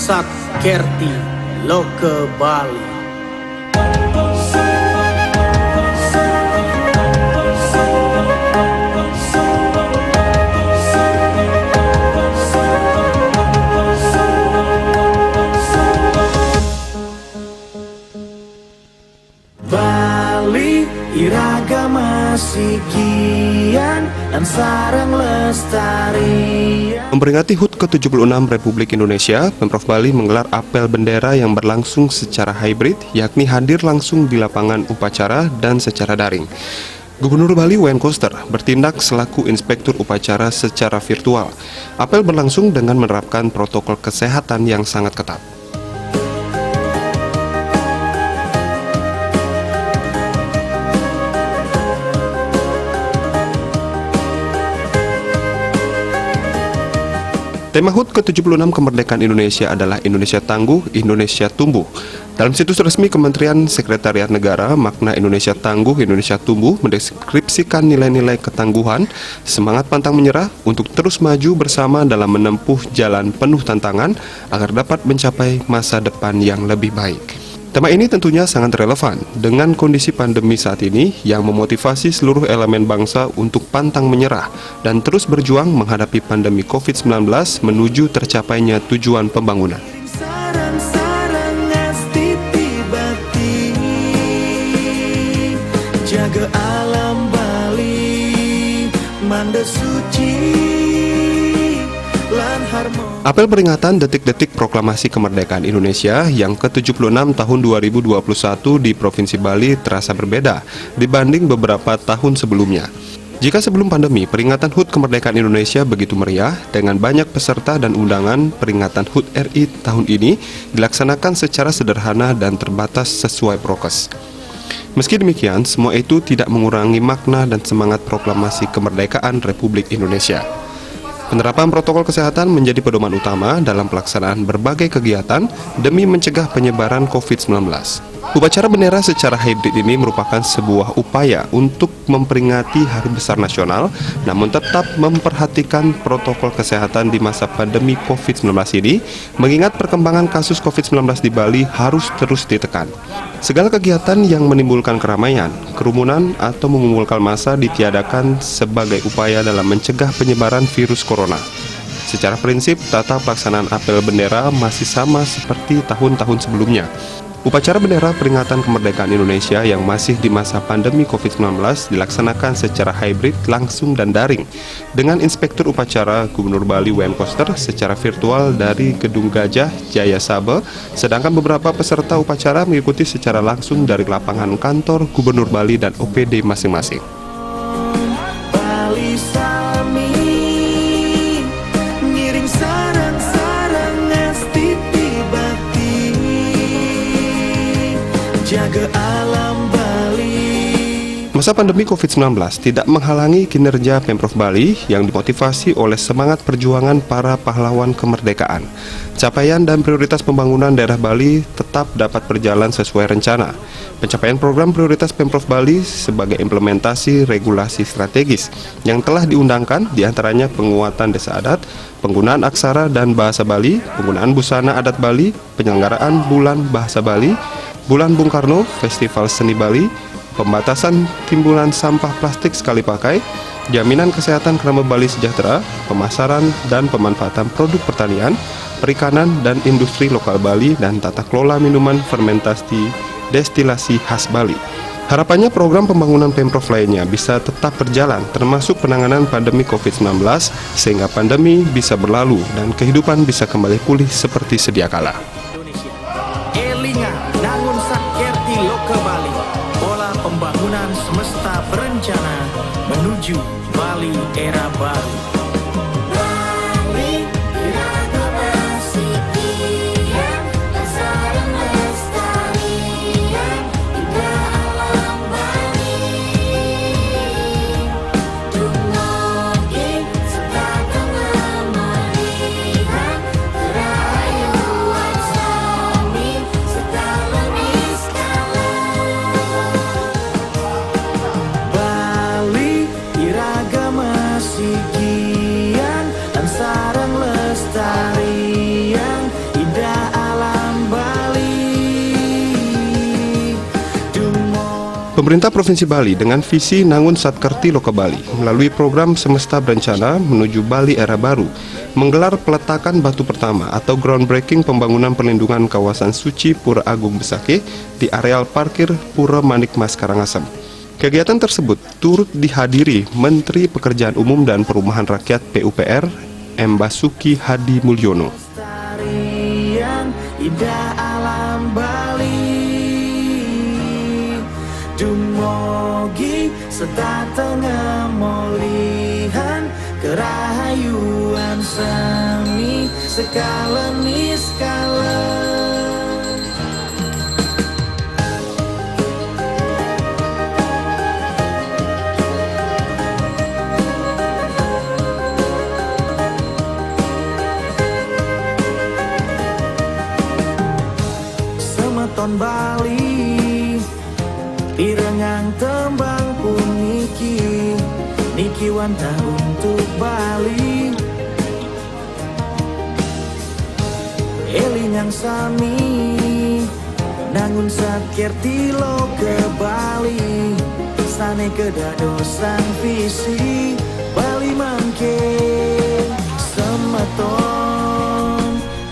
Sakkerti Loke Bali. Bali iragama sikian dan sarang lestarian. Memperingati HUT ke-76 Republik Indonesia, Pemprov Bali menggelar apel bendera yang berlangsung secara hybrid, yakni hadir langsung di lapangan upacara dan secara daring. Gubernur Bali Wayan Koster bertindak selaku inspektur upacara secara virtual. Apel berlangsung dengan menerapkan protokol kesehatan yang sangat ketat. Tema HUT ke-76 kemerdekaan Indonesia adalah Indonesia Tangguh, Indonesia Tumbuh. Dalam situs resmi Kementerian Sekretariat Negara, makna Indonesia Tangguh, Indonesia Tumbuh mendeskripsikan nilai-nilai ketangguhan, semangat pantang menyerah untuk terus maju bersama dalam menempuh jalan penuh tantangan agar dapat mencapai masa depan yang lebih baik. Tema ini tentunya sangat relevan dengan kondisi pandemi saat ini yang memotivasi seluruh elemen bangsa untuk pantang menyerah dan terus berjuang menghadapi pandemi COVID-19 menuju tercapainya tujuan pembangunan. Jaga alam Bali, manda suci. Apel peringatan detik-detik proklamasi kemerdekaan Indonesia yang ke-76 tahun 2021 di Provinsi Bali terasa berbeda dibanding beberapa tahun sebelumnya. Jika sebelum pandemi, peringatan HUT kemerdekaan Indonesia begitu meriah dengan banyak peserta dan undangan, peringatan HUT RI tahun ini dilaksanakan secara sederhana dan terbatas sesuai prokes. Meski demikian, semua itu tidak mengurangi makna dan semangat proklamasi kemerdekaan Republik Indonesia. Penerapan protokol kesehatan menjadi pedoman utama dalam pelaksanaan berbagai kegiatan demi mencegah penyebaran COVID-19. Upacara bendera secara hybrid ini merupakan sebuah upaya untuk memperingati Hari Besar Nasional, namun tetap memperhatikan protokol kesehatan di masa pandemi COVID-19 ini, mengingat perkembangan kasus COVID-19 di Bali harus terus ditekan. Segala kegiatan yang menimbulkan keramaian, kerumunan, atau mengumpulkan massa ditiadakan sebagai upaya dalam mencegah penyebaran virus corona. Secara prinsip, tata pelaksanaan apel bendera masih sama seperti tahun-tahun sebelumnya. Upacara bendera peringatan kemerdekaan Indonesia yang masih di masa pandemi COVID-19 dilaksanakan secara hybrid langsung dan daring dengan Inspektur Upacara Gubernur Bali Wayan Koster secara virtual dari Gedung Gajah Jaya Sabe, sedangkan beberapa peserta upacara mengikuti secara langsung dari lapangan kantor Gubernur Bali dan OPD masing-masing. Bali Sami, ngiring sarang-sarang ngastiti bakti. Jaga alam Bali. Masa pandemi COVID-19 tidak menghalangi kinerja Pemprov Bali yang dimotivasi oleh semangat perjuangan para pahlawan kemerdekaan. Capaian dan prioritas pembangunan daerah Bali tetap dapat berjalan sesuai rencana. Pencapaian program prioritas Pemprov Bali sebagai implementasi regulasi strategis yang telah diundangkan diantaranya penguatan desa adat, penggunaan aksara dan bahasa Bali, penggunaan busana adat Bali, penyelenggaraan Bulan Bahasa Bali, Bulan Bung Karno, Festival Seni Bali, pembatasan timbulan sampah plastik sekali pakai, jaminan kesehatan kerama Bali sejahtera, pemasaran dan pemanfaatan produk pertanian, perikanan dan industri lokal Bali, dan tata kelola minuman fermentasi destilasi khas Bali. Harapannya program pembangunan Pemprov lainnya bisa tetap berjalan, termasuk penanganan pandemi COVID-19, sehingga pandemi bisa berlalu dan kehidupan bisa kembali pulih seperti sedia kala. Elinga nangun Sakkerti Loke Bali, pola pembangunan semesta berencana menuju Bali era baru. Bali iragama sikian dan sarang lestarian, indah alam Bali. Dumugi setatang melihat kerayuan sami setahun iskala. Bali iragama sikian Pemerintah Provinsi Bali dengan visi Nangun Satkerti Loka Bali melalui program Semesta Berencana Menuju Bali Era Baru menggelar peletakan batu pertama atau groundbreaking pembangunan perlindungan kawasan suci Pura Agung Besakih di areal parkir Pura Manikmas Karangasem. Kegiatan tersebut turut dihadiri Menteri Pekerjaan Umum dan Perumahan Rakyat PUPR M. Basuki Hadi Mulyono. Tarian indah alam Bali Dumogi sedatengah molihan kerahayuan semi sekalen sekalen. Semeton Bali Irengang tembang pun Niki wanta untuk Bali Elingang sami Nangun sakirti lo ke Bali Sane kedadosan visi Bali mangke Semeton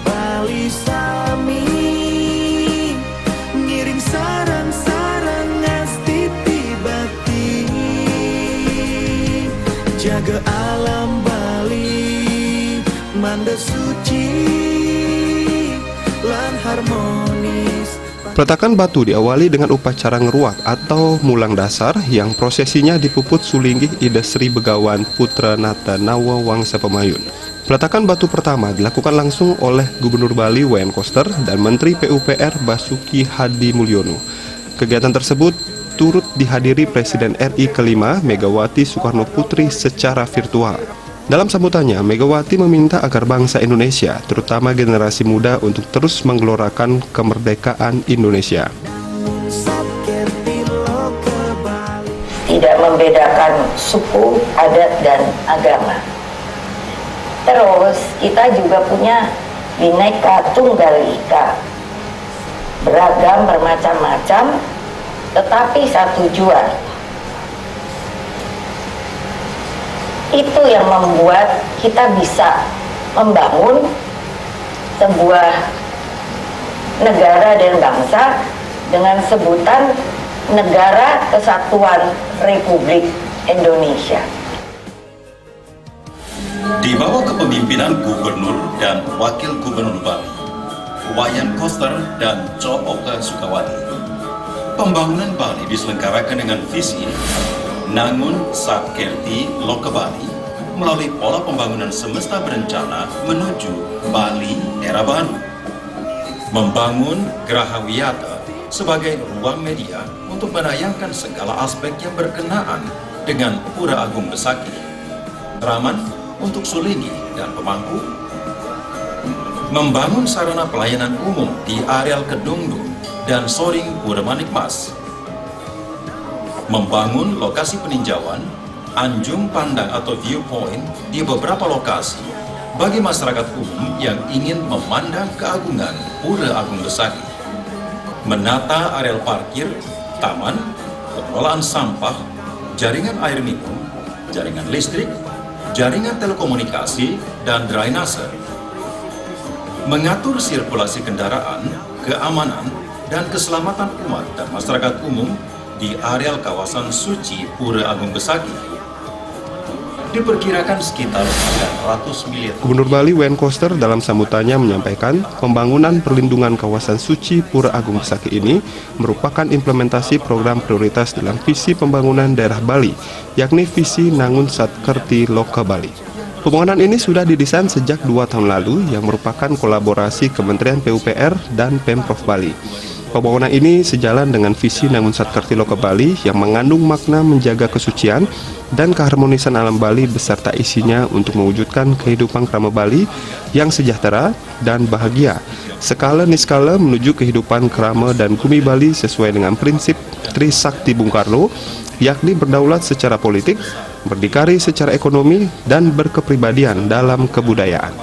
Bali sami Ngiring sarang-sarang ngasti tibati Jaga alam Bali Manda suci Lan harmonis. Peletakan batu diawali dengan upacara ngeruak atau mulang dasar yang prosesinya dipuput Sulinggih Ida Sri Begawan Putra Nata Nawa Wangsa Pemayun. Peletakan batu pertama dilakukan langsung oleh Gubernur Bali W.N. Koster dan Menteri PUPR Basuki Hadi Mulyono. Kegiatan tersebut turut dihadiri Presiden RI kelima Megawati Soekarno Putri secara virtual. Dalam sambutannya, Megawati meminta agar bangsa Indonesia, terutama generasi muda, untuk terus menggelorakan kemerdekaan Indonesia. Tidak membedakan suku, adat, dan agama. Terus kita juga punya Bhinneka Tunggal Ika, beragam bermacam-macam, tetapi satu tujuan. Itu yang membuat kita bisa membangun sebuah negara dan bangsa dengan sebutan Negara Kesatuan Republik Indonesia. Di bawah kepemimpinan Gubernur dan Wakil Gubernur Bali, Wayan Koster dan Co Oka Sukawati, pembangunan Bali diselenggarakan dengan visi Nangun Satkerti Loka Bali melalui pola pembangunan semesta berencana menuju Bali Era Baru. Membangun Geraha Wiyata sebagai ruang media untuk menayangkan segala aspek yang berkenaan dengan Pura Agung Besakih, Raman untuk Sulingi dan pemangku. Membangun sarana pelayanan umum di areal Kedungdung dan Soring Pura Manikmas. Membangun lokasi peninjauan, anjung pandang atau viewpoint di beberapa lokasi bagi masyarakat umum yang ingin memandang keagungan Pura Agung Besakih. Menata areal parkir, taman, pengelolaan sampah, jaringan air minum, jaringan listrik, jaringan telekomunikasi, dan drainase. Mengatur sirkulasi kendaraan, keamanan, dan keselamatan umat dan masyarakat umum di areal kawasan suci Pura Agung Besakih. Diperkirakan sekitar 900 miliar. Gubernur Bali W.N. Koster dalam sambutannya menyampaikan pembangunan perlindungan kawasan suci Pura Agung Besakih ini merupakan implementasi program prioritas dalam visi pembangunan daerah Bali, yakni visi Nangun Satkerti Loka Bali. Pembangunan ini sudah didesain sejak 2 tahun lalu yang merupakan kolaborasi Kementerian PUPR dan Pemprov Bali. Pembangunan ini sejalan dengan visi Nangun Satkerti Loka Bali yang mengandung makna menjaga kesucian dan keharmonisan alam Bali beserta isinya untuk mewujudkan kehidupan krama Bali yang sejahtera dan bahagia. Skala niskala menuju kehidupan krama dan bumi Bali sesuai dengan prinsip Trisakti Bung Karno, yakni berdaulat secara politik, berdikari secara ekonomi, dan berkepribadian dalam kebudayaan.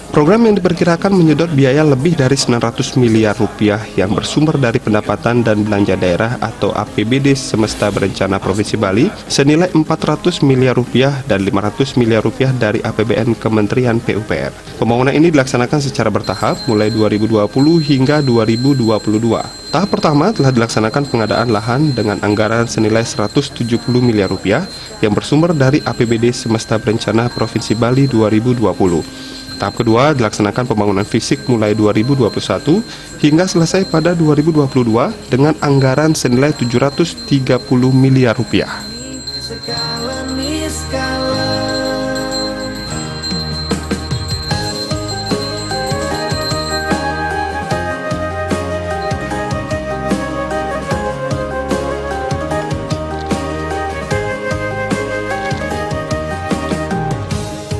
Program yang diperkirakan menyedot biaya lebih dari 900 miliar rupiah yang bersumber dari pendapatan dan belanja daerah atau APBD Semesta Berencana Provinsi Bali senilai 400 miliar rupiah dan 500 miliar rupiah dari APBN Kementerian PUPR. Pembangunan ini dilaksanakan secara bertahap mulai 2020 hingga 2022. Tahap pertama telah dilaksanakan pengadaan lahan dengan anggaran senilai 170 miliar rupiah yang bersumber dari APBD Semesta Berencana Provinsi Bali 2020. Tahap kedua dilaksanakan pembangunan fisik mulai 2021 hingga selesai pada 2022 dengan anggaran senilai 730 miliar rupiah. Skala niskala.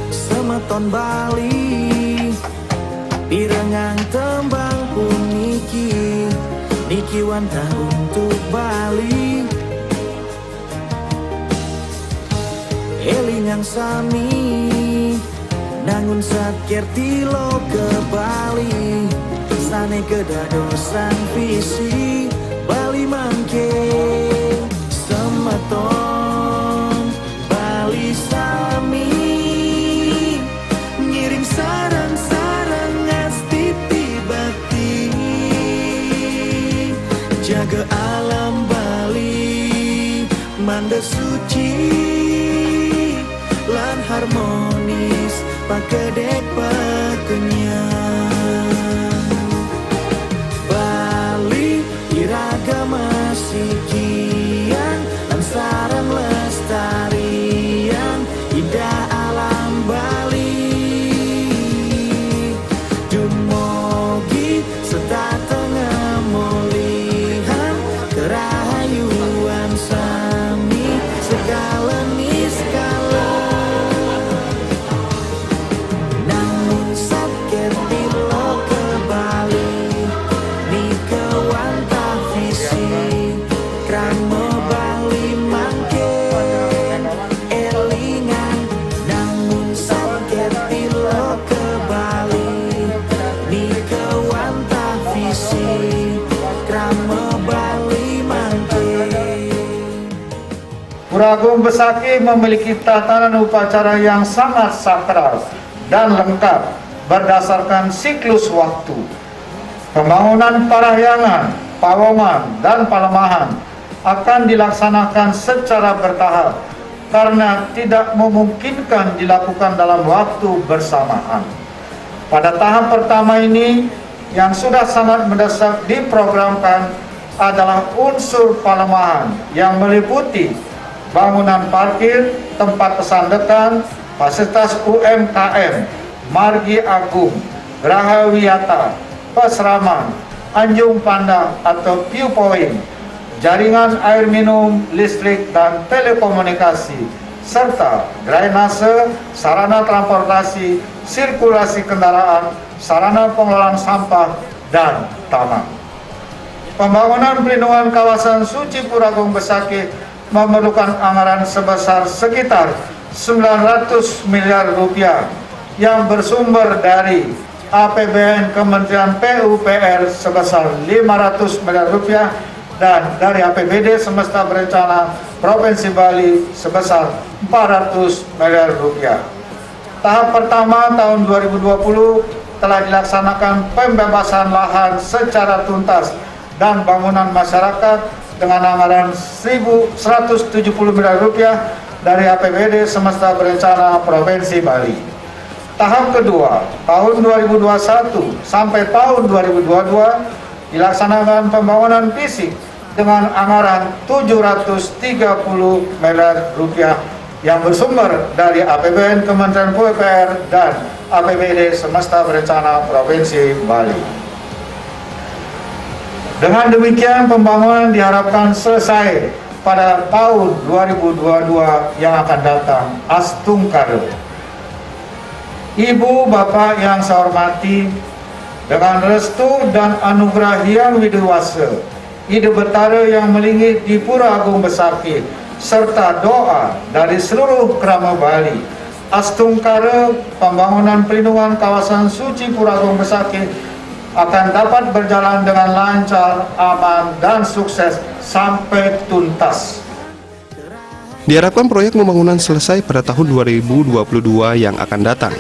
Semeton Bali pirengang tembang puniki niki wantah untuk Bali eling yang sami nangun sakir tilo ke Bali sane kedadosan visi Bali mangke semeton Bali sami ngiring sarang-sarang ngasti tibati jaga alam Bali manda suci lan harmonis pakedek pakenyang Bali iragama sikian lan sarang lestarian indah alam Bali dumugi sedateng mulihan kerahayuan sami segala niskala namun sakit bilo ke Bali ni kewantah visi krama Bali mangke elingan namun sakit bilo ke Bali ni kewantah visi krama Bali mangke. Pura Agung Besaki memiliki tatanan upacara yang sangat sakral dan lengkap berdasarkan siklus waktu. Pembangunan parahyangan, pawongan, dan palemahan akan dilaksanakan secara bertahap karena tidak memungkinkan dilakukan dalam waktu bersamaan. Pada tahap pertama ini, yang sudah sangat mendesak diprogramkan adalah unsur palemahan yang meliputi bangunan parkir, tempat pesandekan, fasilitas UMKM, margi agung, geraha wiyata, pesraman, anjung pandang atau viewpoint, jaringan air minum, listrik dan telekomunikasi, serta drainase, sarana transportasi, sirkulasi kendaraan, sarana pengelolaan sampah, dan taman. Pembangunan pelindungan kawasan suci Pura Agung Besaki memerlukan anggaran sebesar sekitar 900 miliar rupiah yang bersumber dari APBN Kementerian PUPR sebesar 500 miliar rupiah dan dari APBD Semesta Berencana Provinsi Bali sebesar 400 miliar rupiah. Tahap pertama tahun 2020 telah dilaksanakan pembebasan lahan secara tuntas dan bangunan masyarakat dengan anggaran 1.170 miliar rupiah dari APBD Semesta Berencana Provinsi Bali. Tahap kedua, tahun 2021 sampai tahun 2022 dilaksanakan pembangunan fisik dengan anggaran 730 miliar rupiah yang bersumber dari APBN Kementerian PUPR dan APBD Semesta Berencana Provinsi Bali. Dengan demikian pembangunan diharapkan selesai pada tahun 2022 yang akan datang. Astungkara. Ibu Bapak yang saya hormati, dengan restu dan anugerah yang widiwasa, ide betara yang melingit di Pura Agung Besaki, serta doa dari seluruh kerama Bali, Astungkara pembangunan perlindungan kawasan suci Puragung Besakih akan dapat berjalan dengan lancar, aman, dan sukses sampai tuntas. Diharapkan proyek pembangunan selesai pada tahun 2022 yang akan datang.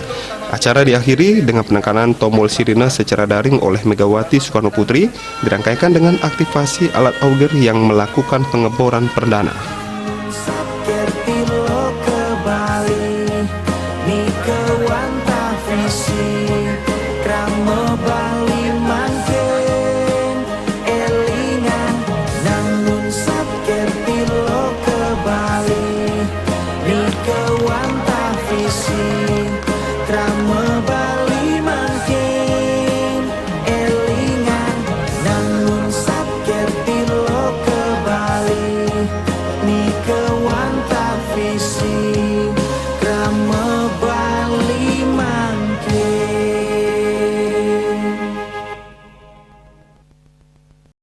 Acara diakhiri dengan penekanan tombol sirine secara daring oleh Megawati Soekarno Putri, dirangkaikan dengan aktivasi alat auger yang melakukan pengeboran perdana.